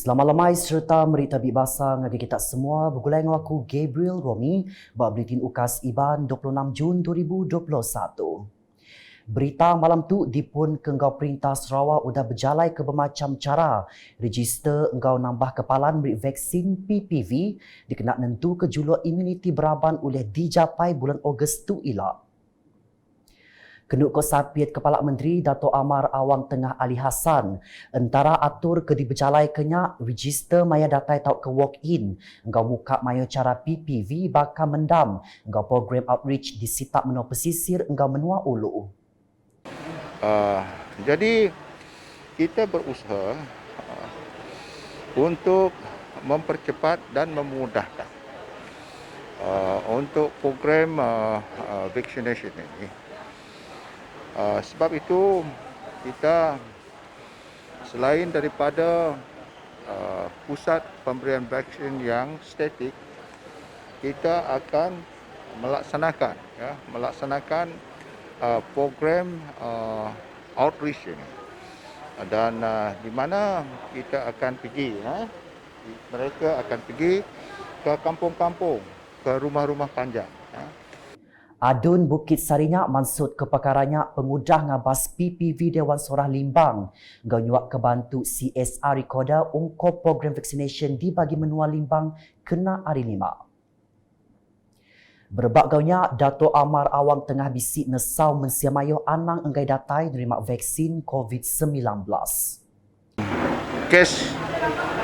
Selamat lemai serta merita bibasa ngagi kita semua bergulai dengan aku Gabriel Romi bab Buletin UKAS IBAN 26 Jun 2021. Berita malam tu dipun kenggau Perintah Sarawak udah berjalai ke bermacam cara. Register engkau nambah kepalan beri vaksin PPV dikenak nentu ke juluh imuniti beraban oleh dijapai bulan Ogos tu ilak. Kenuk Kosapiat Kepala Menteri Dato' Amar Awang Tengah Ali Hassan antara atur ke diberjalai kenyak register maya datai tau ke walk-in engkau muka maya cara PPV bakal mendam engkau program outreach di Sitak Menua Pesisir engkau Menua Ulu. Jadi kita berusaha untuk mempercepat dan memudahkan untuk program vaccination ini. Sebab itu kita selain daripada pusat pemberian vaksin yang statik, kita akan melaksanakan program outreach ini. Dan di mana kita akan pergi, mereka akan pergi ke kampung-kampung, ke rumah-rumah panjang. Adun Bukit Sarinyak maksud kepakarannya pengudah ngabas PPV Dewan Sorah Limbang ngau nyuak kebantu CSR recorder ungkop program vaccination di bagi menua Limbang kena hari 5. Berbak gaunya, Dato' Amar Awang Tengah bisik nesau mensiamayo anang enggai datai nerima vaksin COVID-19. Kes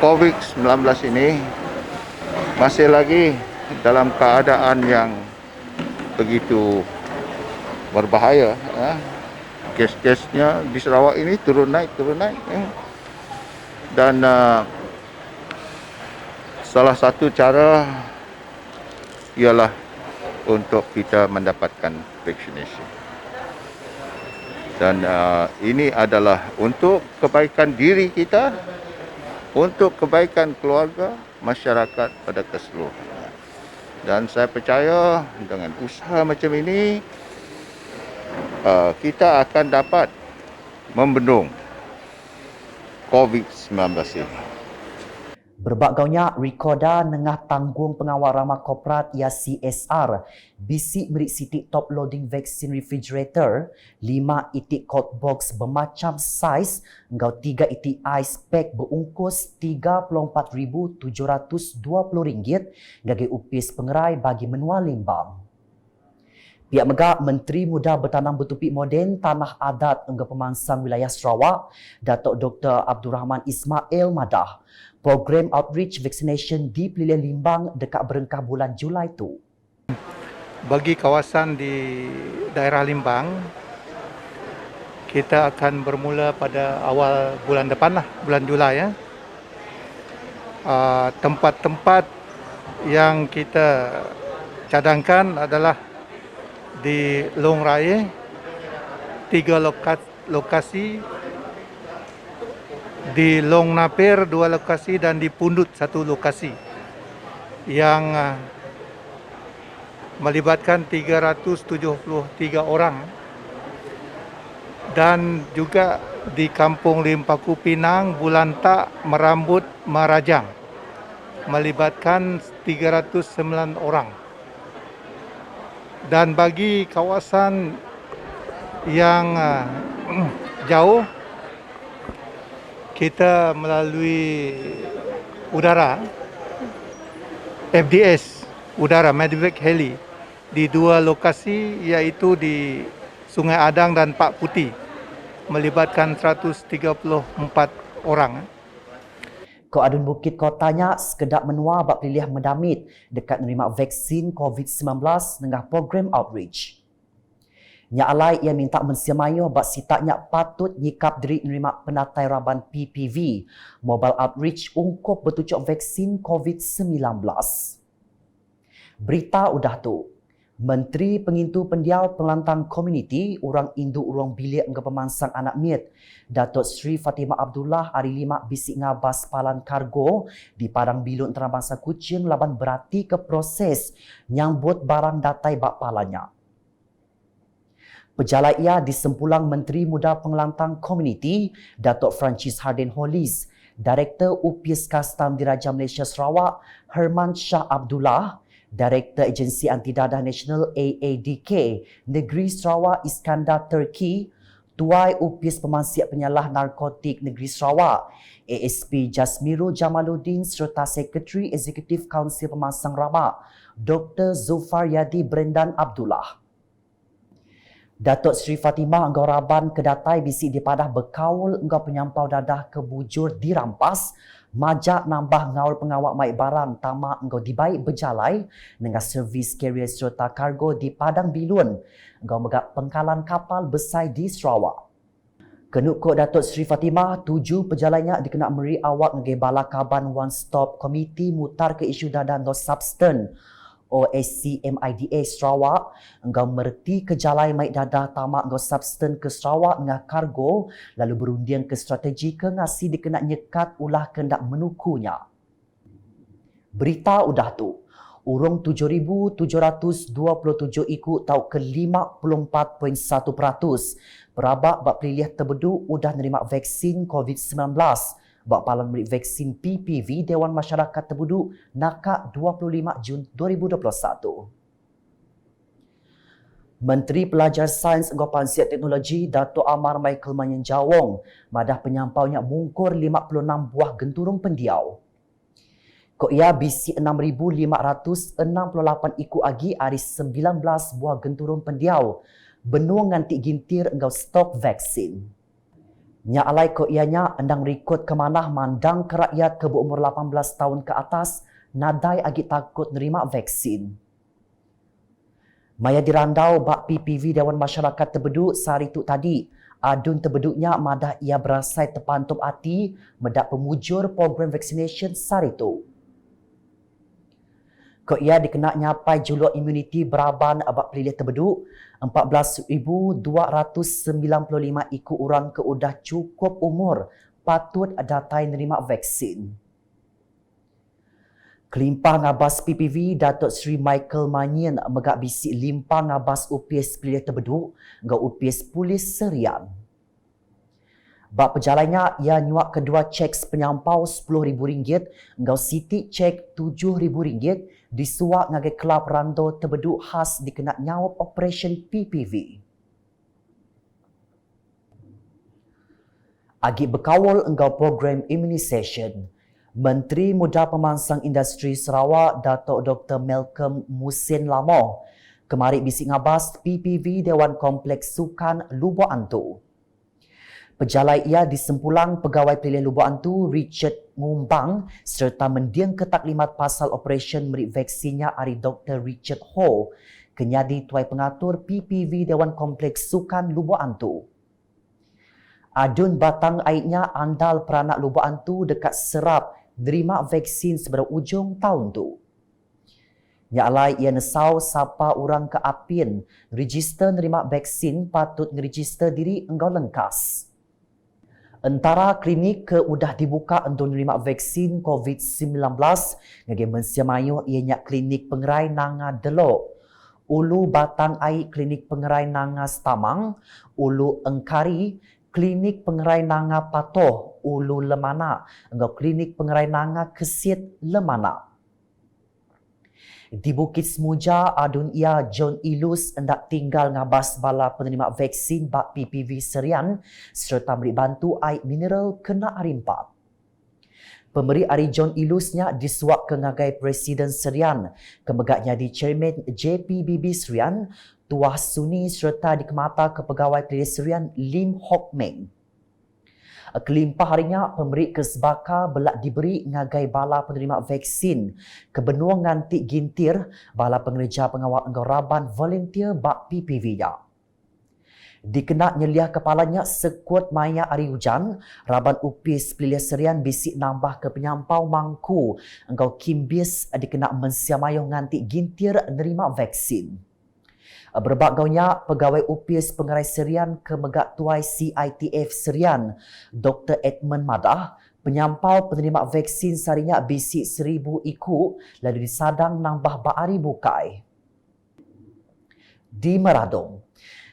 COVID-19 ini masih lagi dalam keadaan yang begitu berbahaya. Kes-kesnya di Sarawak ini turun naik. Dan salah satu cara ialah untuk kita mendapatkan vaccination. Dan ini adalah untuk kebaikan diri kita, untuk kebaikan keluarga, masyarakat pada keseluruhan. Dan saya percaya dengan usaha macam ini, kita akan dapat membendung COVID-19 ini. Berbak gaunya, rekorda nengah tanggung pengawal ramah korporat ia CSR bisik merik sitik top loading vaksin refrigerator 5 itik cold box bermacam saiz engkau 3 itik ice pack berungkus RM34,720 gagi upis pengerai bagi menua Limbang. Pihak Megak Menteri Muda Bertanam Bertupik Moden Tanah Adat engkau Pemansang Wilayah Sarawak Datuk Dr. Abdul Rahman Ismail Madah program outreach vaccination di Pelilian Limbang dekat berengkah bulan Julai tu. Bagi kawasan di daerah Limbang, kita akan bermula pada awal bulan depan lah, bulan Julai ya. Tempat-tempat yang kita cadangkan adalah di Long Raya, 3 lokasi, di Long Napir 2 lokasi dan di Pundut 1 lokasi yang melibatkan 373 orang, dan juga di Kampung Limpaku Pinang, Bulantak, Merambut, Marajang melibatkan 309 orang. Dan bagi kawasan yang jauh, kita melalui udara, FDS, udara, Medevac Heli, di 2 lokasi iaitu di Sungai Adang dan Pak Putih, melibatkan 134 orang. Ko Adun Bukit Kotanya sekedap menua bak pilih mendamit dekat menerima vaksin COVID-19 dengan program outreach. Nya alai ia minta mensiamayo bak sitaknya patut nyikap diri menerima penatai raban PPV mobile outreach ungkop bertujuk vaksin COVID-19. Berita udah tu. Menteri Pengintu Pendiau Pengelantang Komuniti Urang Induk Urang Bilik Engkau Pemansang Anak Miet Datuk Sri Fatimah Abdullah hari 5 bisik ngabas palan kargo di Padang Bilun Antarabangsa Kuching laban berarti ke proses nyambut barang datai bak palanya. Pejalan ia di sempulang Menteri Muda Pengelantang Komuniti, Datuk Francis Hardin Hollis, Direktur UPIS Kastam Diraja Malaysia Sarawak Herman Shah Abdullah, Direktur Agensi Anti Dadah Nasional AADK Negeri Sarawak Iskandar Turki, Tuai UPIS Pemansiyat Penyalah Narkotik Negeri Sarawak ASP Jasmirul Jamaluddin serta Sekretari Eksekutif Kaunsil Pemansang Ramak Dr. Zulfar Yadi Brendan Abdullah. Datuk Seri Fatimah Enggau Raban Kedatai bisik di Padah berkaul Enggau penyampau dadah kebujur dirampas, majak nambah ngawal pengawak maik barang tamak Enggau dibaik berjalai dengan servis carrier serta kargo di Padang Bilun Enggau megak pengkalan kapal besar di Sarawak. Kenukuk Datuk Seri Fatimah, 7 pejalannya dikena meri awak ngegi Bala Kaban One Stop Komiti mutar ke isu dadah Enggau substan OSCMIDA Sarawak Enggau merti ke jalai maik dadah tamak Enggau substan ke Sarawak ngah kargo lalu berundian ke strategi ke ngasi dikena nyekat ulah kendak menukunya. Berita udah tu. Urung 7,727 ikut tau ke 54.1%. Berabak bak pilih terbeduk udah nerima vaksin COVID-19. Bak palang beri vaksin PPV Dewan Masyarakat Terbuduk nakak 25 Jun 2021. Menteri Pelajar Sains Enggau Pansiat Teknologi Datuk Amar Michael Manyenjawong madah penyampaunya mungkur 56 buah genturung pendiau. Kok ia bisi 6,568 ikut agi hari 19 buah genturung pendiau benua ngantik gintir Enggau stok vaksin. Nya alai ko ianya endang rekod ke manah mandang ke rakyat ke berumur 18 tahun ke atas nadai agi takut nerima vaksin. Maya dirandau bak PPV Dewan Masyarakat Terbeduk sehari tu tadi. Adun terbeduknya madah ia berasai terpantup hati medak pemujur program vaccination sehari tu. Ko ia dikena nyapai juluk imuniti beraban abak pelilih terbeduk 14,295 ikut orang ke udah cukup umur patut datai nerima vaksin. Kelimpah ngabas PPV Datuk Seri Michael Manyin megak bisik limpah ngabas UPIS pelilih terbeduk ngau UPIS Polis Serian. Bak perjalannya, ia nyuak kedua cek penyampau RM10,000 ngau Siti cek RM7,000 disuak ngagai kelab rando terbeduk khas dikena nyawap Operation PPV. Agi berkawal engkau program immunisation. Menteri Muda Pemansang Industri Sarawak Datuk Dr. Malcolm Musin Lamoh kemari bisik ngabas PPV Dewan Kompleks Sukan Lubuk Antu. Pejalai ia disempulang Pegawai Pilihan Lubuk Antu Richard Ngumbang serta mendiang ketaklimat pasal operasi meri vaksinnya ari Dr. Richard Ho kenyadi tuai pengatur PPV Dewan Kompleks Sukan Lubuk Antu. Adun batang aitnya andal peranak Lubuk Antu dekat serap nerima vaksin seberang ujung tahun tu. Nyalai ia nesau siapa orang ke apin register nerima vaksin patut ngeregister diri enggau lengkas. Antara klinik ke udah dibuka untuk nerima vaksin COVID-19 ngage mensiamayuh ianya klinik pengerai nanga Delok, Ulu Batang Ai klinik pengerai nanga Stamang, Ulu Engkari klinik pengerai nanga Patoh, Ulu Lemana, engkau klinik pengerai nanga Kesit Lemana. Di Bukit Semuja, adun ia John Ilus hendak tinggal ngabas bala penerima vaksin bak PPV Serian serta beri bantu air mineral kena arimpat. Pemberi Ari John Ilusnya disuak ke ngagai Presiden Serian, kemegaknya di Chairman JPBB Serian, Tuah Suni serta di Kemata ke Pegawai Pilihan Serian Lim Hock Meng. Kelimpah harinya pemberi kesbaka belak diberi ngagai bala penerima vaksin ke benua ngantik gintir bala pengerja pengawal Enggau Raban volunteer bak PPV-nya. Dikena nyeliah kepalanya sekuat maya hari hujan, Raban UPIS Pilihan Serian bisik nambah ke penyampau mangku Enggau Kimbis dikena mensiamayong ngantik gintir nerima vaksin. Berbagainya pegawai UPIS Pengerai Serian ke Megak Tuai CITF Serian, Dr. Edmund Madah, penyampau penerima vaksin sarinya bisik 1,000 ikut lalu disadang nambah baari bukai. Di Meradong,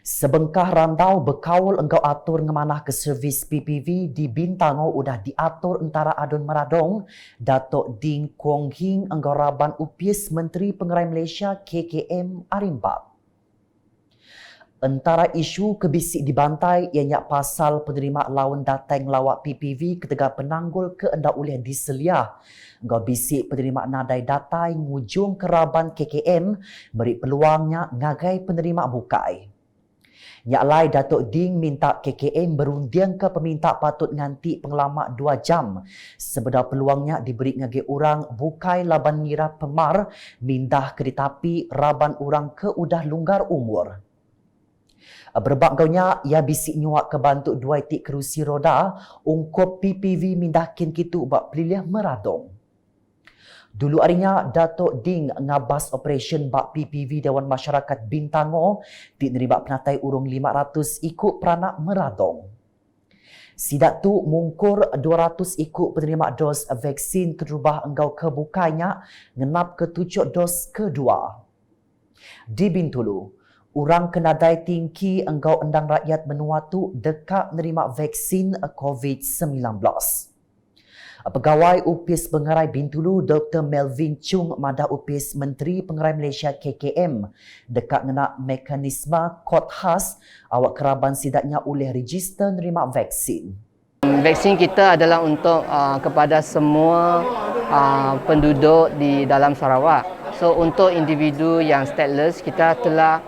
Sebengkah randau berkawal enggau atur ngemanah ke servis PPV di Bintango udah diatur antara adun meradong Datuk Ding Kuong Hing enggau raban upis Menteri Pengerai Malaysia KKM Arimbat. Antara isu kebisik dibantai ianya pasal penerima lawan datang lawak PPV ketika penanggul ke endak ulih diseliah. Engkau bisik penerima nadai datai ngujung keraban KKM beri peluangnya ngagai penerima bukai. Nyak lai Datuk Ding minta KKM berundian ke peminta patut nganti pengelama 2 jam. Sebenar peluangnya diberi ngagi orang bukai laban ngira pemar mindah ke ditapi raban orang ke udah lunggar umur. Berbak gaunya ia bisik nyuak ke bantuk 2 itik kerusi roda ungkop PPV mindakin kitu bak pelilih meradong. Dulu harinya Datuk Ding ngabas operasi bak PPV Dewan Masyarakat Bintango dinerima penatai urung 500 ikut peranak meradong. Sidak tu mungkur 200 ikut penerima dos vaksin terubah enggau kebukanya ngenap ke 7 dos kedua. Di Bintulu, orang kenadai tinggi enggau endang rakyat menua tu dekat menerima vaksin COVID-19. Pegawai Upis Pengerai Bintulu Dr. Melvin Chung madah Upis Menteri Pengerai Malaysia KKM dekat ngena mekanisme kod khas awak keraban sidaknya oleh register nerima vaksin. Vaksin kita adalah untuk kepada semua penduduk di dalam Sarawak. So untuk individu yang stateless kita telah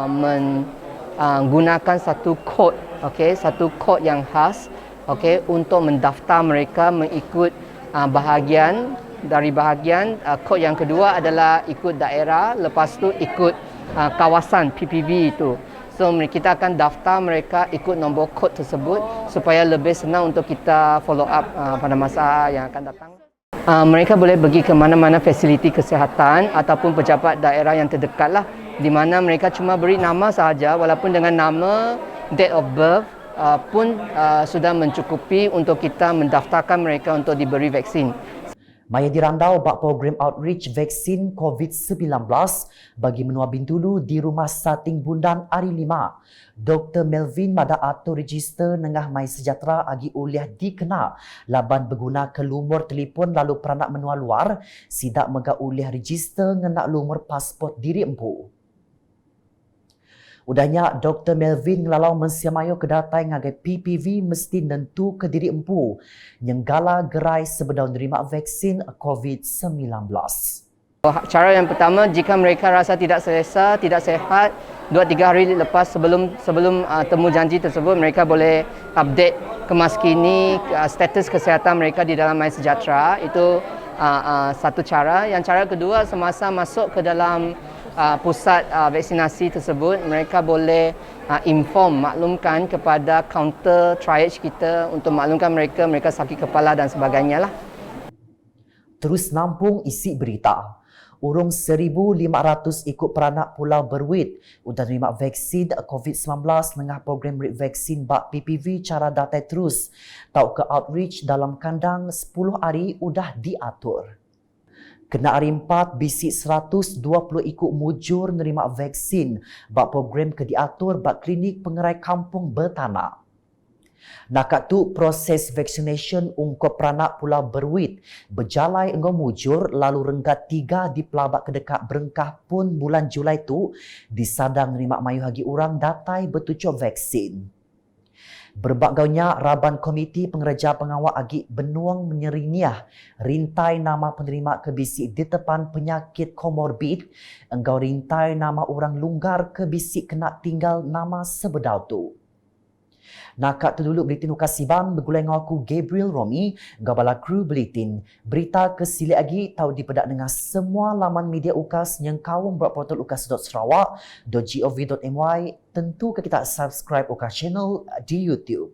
menggunakan satu kod, satu kod yang khas. Untuk mendaftar mereka mengikut bahagian kod yang kedua adalah ikut daerah, lepas tu ikut kawasan PPV itu. So kita akan daftar mereka ikut nombor kod tersebut supaya lebih senang untuk kita follow up pada masa yang akan datang. Mereka boleh pergi ke mana-mana fasiliti kesihatan ataupun pejabat daerah yang terdekat lah, di mana mereka cuma beri nama sahaja walaupun dengan nama, date of birth pun sudah mencukupi untuk kita mendaftarkan mereka untuk diberi vaksin. Maya dirandau bak program outreach vaksin COVID-19 bagi menua Bintulu di Rumah Sating Bundan Hari 5. Dr. Melvin mada atur register nengah mai sejahtera agi uliah dikena laban berguna ke lumur telefon lalu peranak menua luar sidak mega uliah register ngenak lumur pasport diri empu. Udahnya Dr. Melvin ngelalau mensiamayo kedatai ngagai PPV mesti nentu ke diri empu nyenggala gerai sebedau nerima vaksin COVID-19. Cara yang pertama, jika mereka rasa tidak selesa, tidak sehat, 2-3 hari lepas sebelum temu janji tersebut, mereka boleh update kemaskini status kesihatan mereka di dalam MySejahtera. Itu satu cara. Yang cara kedua, semasa masuk ke dalam pusat vaksinasi tersebut, mereka boleh maklumkan kepada kaunter triage kita untuk maklumkan mereka sakit kepala dan sebagainya lah. Terus nampung isi berita. Urung 1,500 ikut peranak Pulau Berwit udah terima vaksin COVID-19 tengah program vaksin bak PPV cara datai terus. Tau ke outreach dalam kandang 10 hari udah diatur. Kena hari 4, bisik 120 ikut mujur nerima vaksin bak program ke diatur bak klinik pengerai kampung bertanah. Nakat tu proses vaccination ungkop peranak Pulau Berwit berjalai enggau mujur lalu renggat 3 di pelabak kedekat Berengkah pun bulan Julai tu disadang nerima mayu hagi orang datai bertujuh vaksin. Berbagainya raban komiti pengereja pengawal agi benuang menyeriniah rintai nama penerima kebisik di depan penyakit komorbid enggau rintai nama orang lunggar kebisik kena tinggal nama sebedau tu. Nakat tu dulu Buletin Ukasiban bergulai dengan aku Gabriel Romi gabala kru Buletin. Berita kesili lagi tahu dipedak dengan semua laman media UKAS yang kawung buat portal ukas.sarawak.gov.my. Tentu kita subscribe UKAS channel di YouTube.